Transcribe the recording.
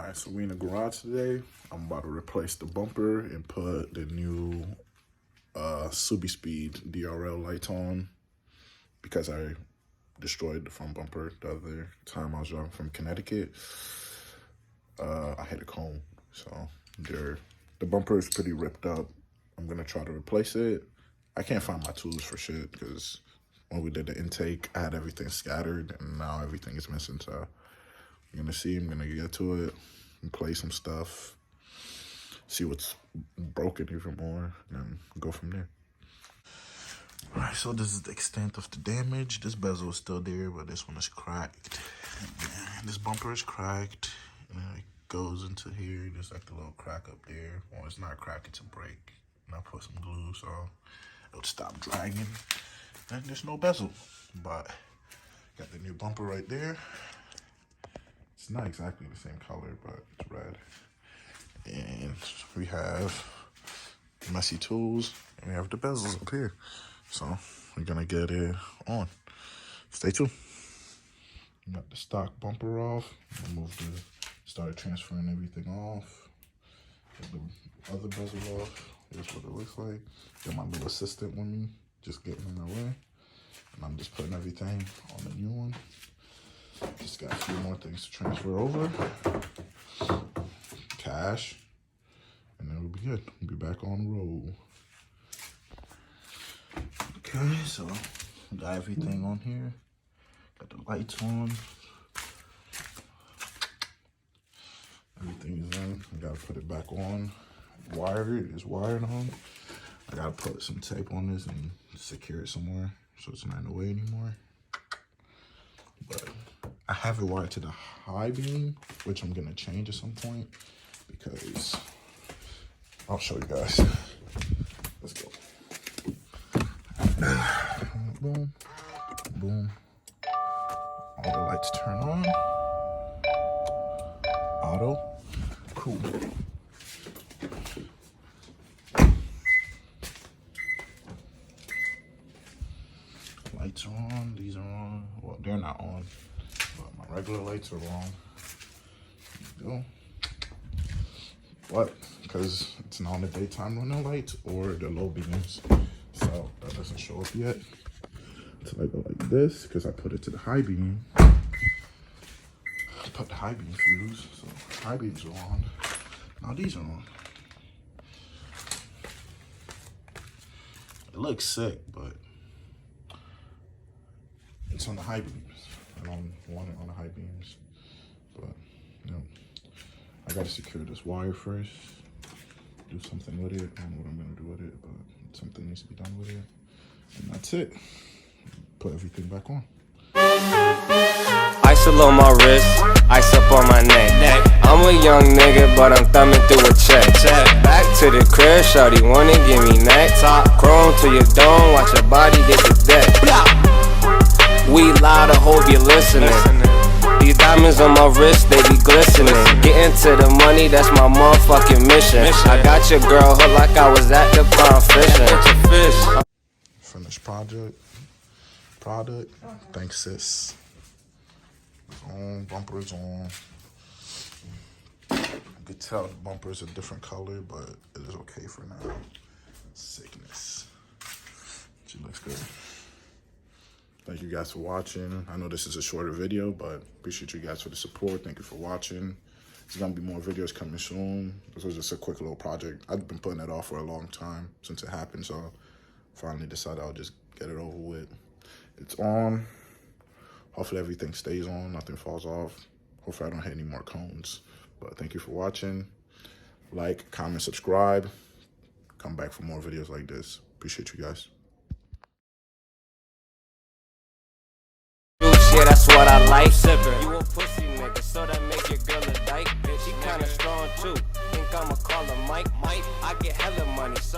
Alright, so we in the garage today. I'm about to replace the bumper and put the new Subiespeed DRL lights on because I destroyed the front bumper the other time I was driving from Connecticut. I hit a cone, so the bumper is pretty ripped up. I'm gonna try to replace it. I can't find my tools for shit because when we did the intake, I had everything scattered and now everything is missing. So you're gonna see, I'm gonna get to it and play some stuff, see what's broken even more, and then go from there. All right, so this is the extent of the damage. This bezel is still there, but this one is cracked. And this bumper is cracked, and it goes into here. There's like a little crack up there. Well, it's not a crack, it's a break. And I put some glue so it'll stop dragging. And there's no bezel, but got the new bumper right there. It's not exactly the same color, but it's red. And we have messy tools, and we have the bezels up here. So we're gonna get it on. Stay tuned. Got the stock bumper off. Started transferring everything off. Get the other bezel off. Here's what it looks like. Got my little assistant with me, just getting in my way. And I'm just putting everything on the new one. Just got a few more things to transfer over. Cash. And then we'll be good. We'll be back on the road. Okay, so got everything on here. Got the lights on. Everything is in. I gotta put it back on. It is wired on. I gotta put some tape on this and secure it somewhere so it's not in the way anymore. But I have it wired to the high beam, which I'm gonna change at some point because I'll show you guys. Let's go. Boom, boom. All the lights turn on. Auto. Cool. Lights are on. These are on. Well, they're not on, but my regular lights are on. There you go. But because it's not on the daytime running lights or the low beams, so that doesn't show up yet. Until I go like this, because I put it to the high beam. I put the high beam fuse, so high beams are on. Now these are on. It looks sick, but it's on the high beams. I don't want it on the high beams, but you know, I gotta secure this wire first. Do something with it. I don't know what I'm gonna do with it, but something needs to be done with it. And that's it. Put everything back on. Ice all on my wrist, ice up on my neck. I'm a young nigga, but I'm thumbing through a check. Back to the crib, shawty wanna give me neck. Chrome to your dome, watch your body get the deck. We loud, I hope you're listening. These diamonds on my wrist, they be glistening. Getting to the money, that's my motherfucking mission. I got your girl hooked like I was at the pond fishing. Finished product. Thanks, sis. On, bumper is on. You can tell the bumper is a different color, but it is okay for now. Sickness. She looks good. Thank you guys for watching. I know this is a shorter video, but appreciate you guys for the support. Thank you for watching. There's gonna be more videos coming soon. This was just a quick little project. I've been putting it off for a long time since it happened, so finally decided I'll just get it over with. It's on. Hopefully everything stays on, nothing falls off. Hopefully I don't hit any more cones. But thank you for watching. Like, comment, subscribe. Come back for more videos like this. Appreciate you guys. Yeah, that's what I like. You a pussy nigga, so that make your girl a dyke. She kinda strong too. Think I'ma call her Mike? I get hella money, so